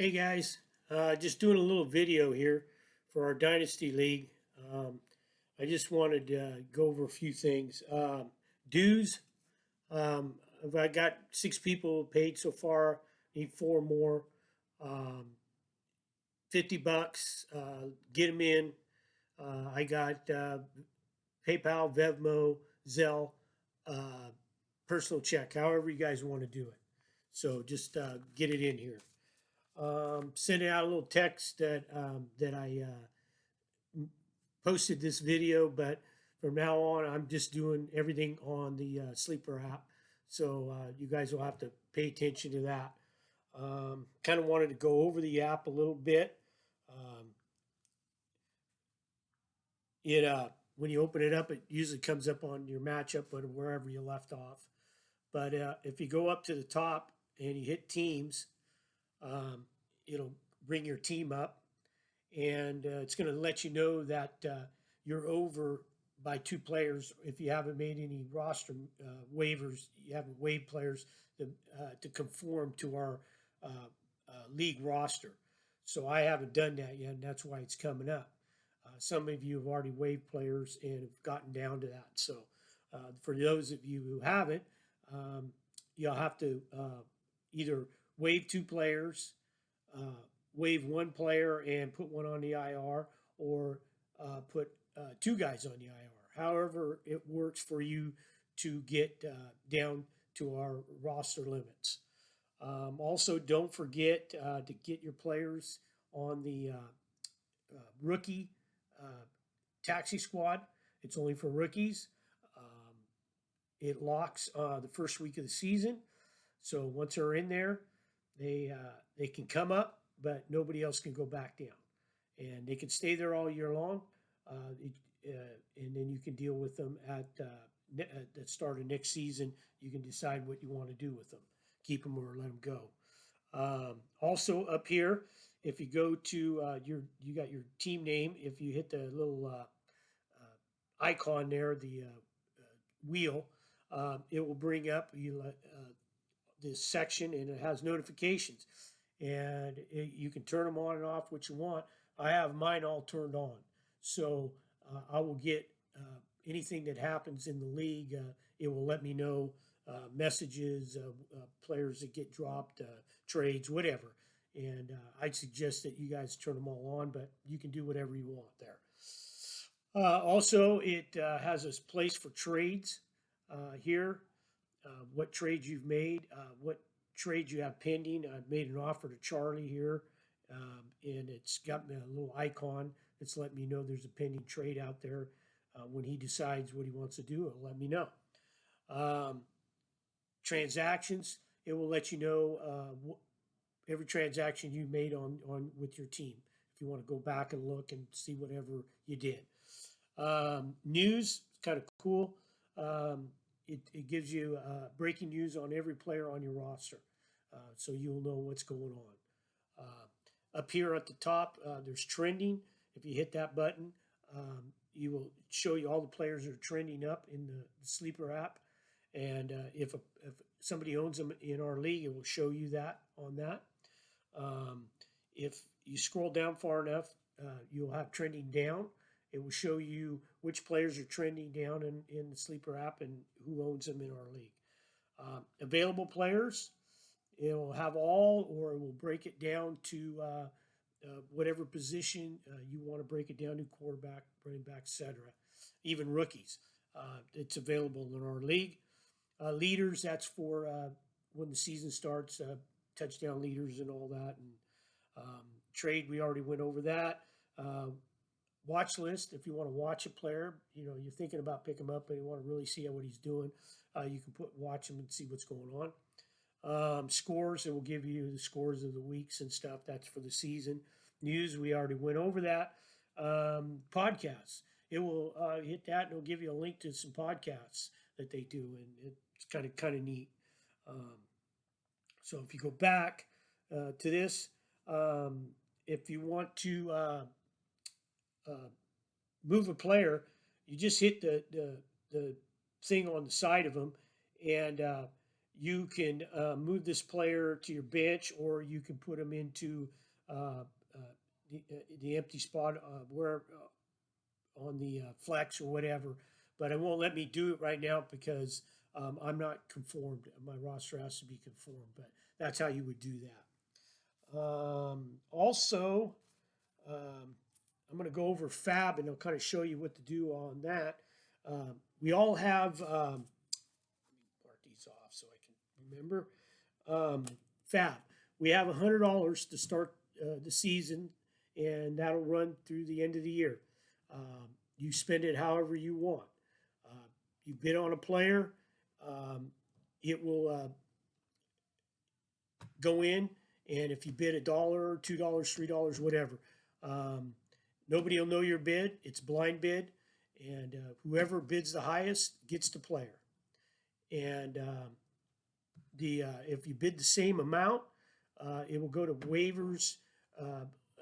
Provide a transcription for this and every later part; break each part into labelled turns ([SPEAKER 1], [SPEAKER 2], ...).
[SPEAKER 1] Hey guys, just doing a little video here for our Dynasty League. Um, I just wanted to go over a few things. Dues, I got 6 people paid so far, need 4 more. Um, $50, get them in. I got PayPal, Venmo, Zelle, uh, personal check, however you guys want to do it. So just get it in here. Sending out a little text that I posted this video, but from now on, I'm just doing everything on the Sleeper app. So you guys will have to pay attention to that. Kind of wanted to go over the app a little bit. Um, it When you open it up, it usually comes up on your matchup, but wherever you left off. But if you go up to the top and you hit teams, um, it'll bring your team up, and it's going to let you know that you're over by 2 players if you haven't made any roster waivers. You haven't waived players to conform to our league roster. So I haven't done that yet, and that's why it's coming up. Some of you have already waived players and have gotten down to that. So for those of you who haven't, um, you'll have to either waive 2 players, uh, waive 1 player and put one on the IR, or put 2 guys on the IR. However, it works for you to get down to our roster limits. Also, don't forget to get your players on the rookie uh, taxi squad. It's only for rookies. Um, it locks the first week of the season. So once they're in there, they can come up, but nobody else can go back down, and they can stay there all year long. And then you can deal with them at the start of next season. You can decide what you want to do with them, keep them or let them go. Also up here, if you go to you got your team name. If you hit the little icon there, the wheel, it will bring up this section, and it has notifications, and you can turn them on and off what you want. I have mine all turned on, so I will get anything that happens in the league. It will let me know, messages, players that get dropped, trades, whatever. And I'd suggest that you guys turn them all on, but you can do whatever you want there. Also, it has a place for trades here. What trades you've made, what trades you have pending. I've made an offer to Charlie here, and it's got me a little icon that's letting me know there's a pending trade out there. When he decides what he wants to do, it'll let me know. Um, Transactions, it will let you know every transaction you made on with your team. If you want to go back and look and see whatever you did. News, kind of cool. It gives you breaking news on every player on your roster, so you'll know what's going on. Up here at the top, there's trending. If you hit that button, you will show you all the players that are trending up in the Sleeper app. And if somebody owns them in our league, it will show you that on that. If you scroll down far enough, you'll have trending down. It will show you which players are trending down in the Sleeper app and who owns them in our league. Available players, it will have all, or it will break it down to whatever position you want to break it down to: quarterback, running back, etc. Even rookies. It's available in our league. Leaders, that's for when the season starts, touchdown leaders and all that. And trade, we already went over that. Watch list, if you want to watch a player, you're thinking about picking him up and you want to really see what he's doing, you can watch him and see what's going on. Scores, it will give you the scores of the weeks and stuff. That's for the season. News, we already went over that. Podcasts, it will hit that and it'll give you a link to some podcasts that they do, and it's kind of neat. So if you go back to this, if you want to move a player, you just hit the thing on the side of them, and you can move this player to your bench, or you can put him into uh, the empty spot where on the flex or whatever. But it won't let me do it right now because I'm not conformed. My roster has to be conformed, but that's how you would do that. Also, I'm going to go over Fab and I'll kind of show you what to do on that. We all have, mark these off so I can remember. Fab. We have $100 to start the season, and that'll run through the end of the year. You spend it however you want. You bid on a player, it will go in, and if you bid $1, $2, $3, whatever, nobody will know your bid. It's blind bid, and whoever bids the highest gets the player. And if you bid the same amount, it will go to waivers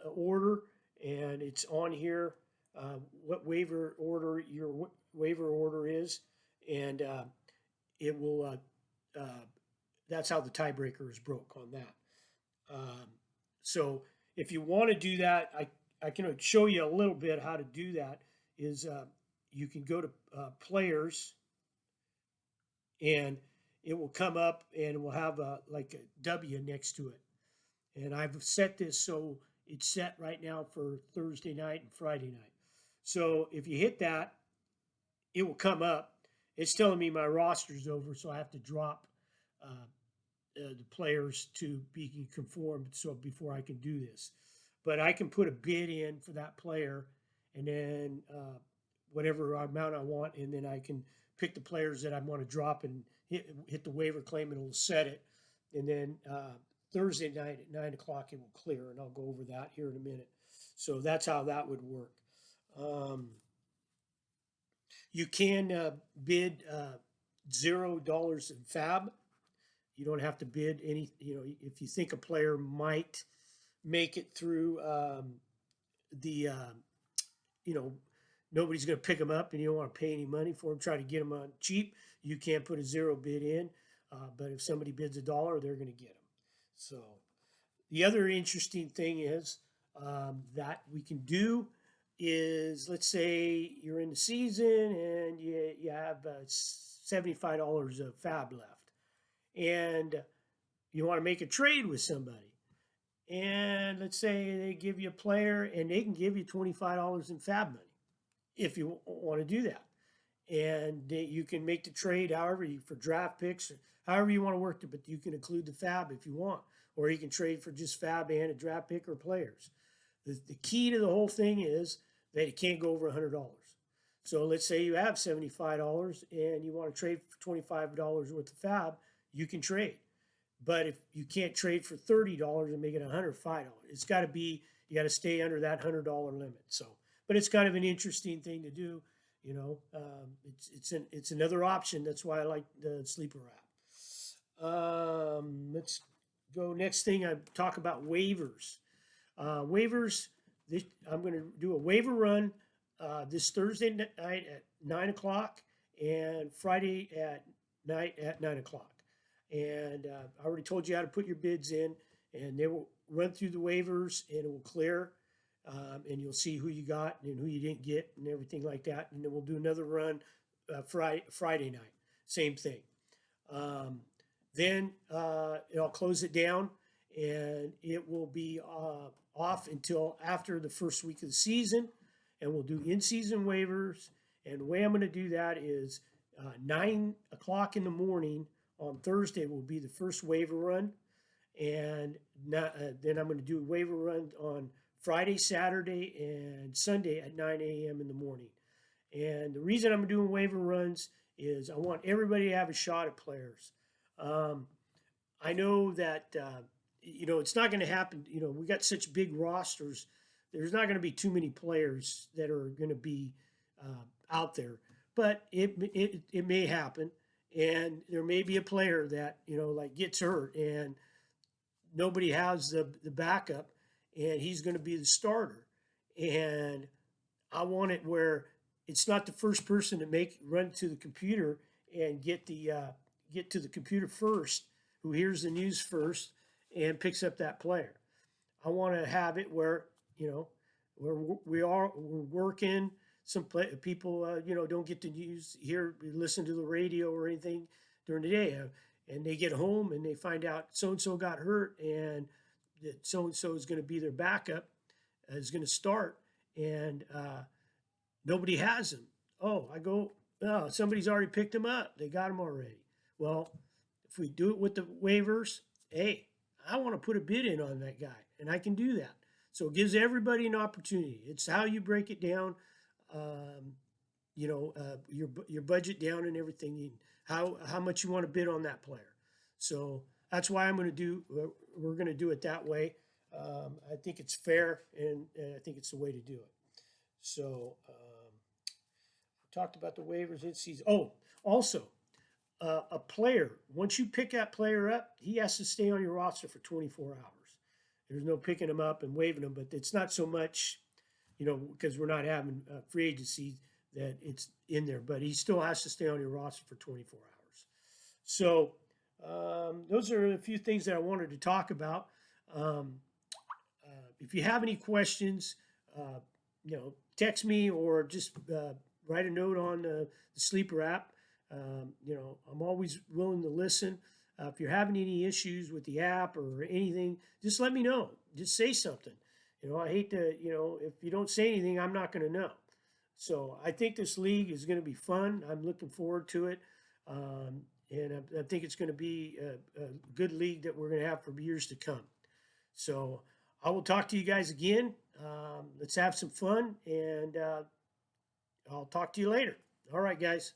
[SPEAKER 1] order, and it's on here what waiver order your waiver order is, and it will. That's how the tiebreaker is broke on that. So if you want to do that, I can show you a little bit how to do that. Is you can go to players, and it will come up and it will have like a W next to it. And I've set this so it's set right now for Thursday night and Friday night. So if you hit that, it will come up. It's telling me my roster's over, so I have to drop the players to be conformed so before I can do this. But I can put a bid in for that player, and then whatever amount I want, and then I can pick the players that I want to drop and hit the waiver claim, and it'll set it. And then Thursday night at 9 o'clock it will clear, and I'll go over that here in a minute. So that's how that would work. You can bid $0 in Fab. You don't have to bid any. If you think a player might make it through nobody's going to pick them up, and you don't want to pay any money for them. Try to get them on cheap. You can't put a zero bid in, but if somebody bids $1, they're going to get them. So the other interesting thing is that we can do is, let's say you're in the season and you have $75 of Fab left, and you want to make a trade with somebody. And let's say they give you a player and they can give you $25 in Fab money if you want to do that. And you can make the trade however for draft picks, or however you want to work it, but you can include the Fab if you want, or you can trade for just Fab and a draft pick or players. The key to the whole thing is that it can't go over $100. So let's say you have $75 and you want to trade for $25 worth of Fab, you can trade. But if you can't trade for $30 and make it $105, it's got to be, you got to stay under that $100 limit. So, but it's kind of an interesting thing to do. It's another option. That's why I like the sleeper app. Let's go next thing. I talk about waivers. Waivers. I'm going to do a waiver run this Thursday night at 9 o'clock and Friday night at 9 o'clock. And I already told you how to put your bids in, and they will run through the waivers, and it will clear, and you'll see who you got and who you didn't get and everything like that. And then we'll do another run Friday night, same thing. Then I'll close it down, and it will be off until after the first week of the season, and we'll do in-season waivers. And the way I'm going to do that is 9 o'clock in the morning on Thursday will be the first waiver run, and then I'm going to do a waiver run on Friday, Saturday, and Sunday at 9 a.m. in the morning. And the reason I'm doing waiver runs is I want everybody to have a shot at players. I know that it's not going to happen. We got such big rosters. There's not going to be too many players that are going to be out there, but it may happen. And there may be a player that, gets hurt and nobody has the backup, and he's going to be the starter. And I want it where it's not the first person to run to the computer and get the get to the computer first, who hears the news first and picks up that player. I want to have it where, where we're working. Some people, don't get to listen to the radio or anything during the day, and they get home and they find out so and so got hurt, and that so and so is going to be their backup, is going to start, and nobody has him. Oh, somebody's already picked him up. They got him already. Well, if we do it with the waivers, hey, I want to put a bid in on that guy, and I can do that. So it gives everybody an opportunity. It's how you break it down, your budget down and everything, and how much you want to bid on that player. So that's why we're going to do it that way. I think it's fair, and I think it's the way to do it. So we talked about the waivers in season. Oh, also, a player, once you pick that player up, he has to stay on your roster for 24 hours. There's no picking him up and waiving him, but it's not so much, because we're not having free agency, that it's in there. But he still has to stay on your roster for 24 hours. So those are a few things that I wanted to talk about. If you have any questions, text me or just write a note on the Sleeper app. I'm always willing to listen. If you're having any issues with the app or anything, just let me know. Just say something. I hate to, if you don't say anything, I'm not going to know. So I think this league is going to be fun. I'm looking forward to it. And I think it's going to be a good league that we're going to have for years to come. So I will talk to you guys again. Let's have some fun, and I'll talk to you later. All right, guys.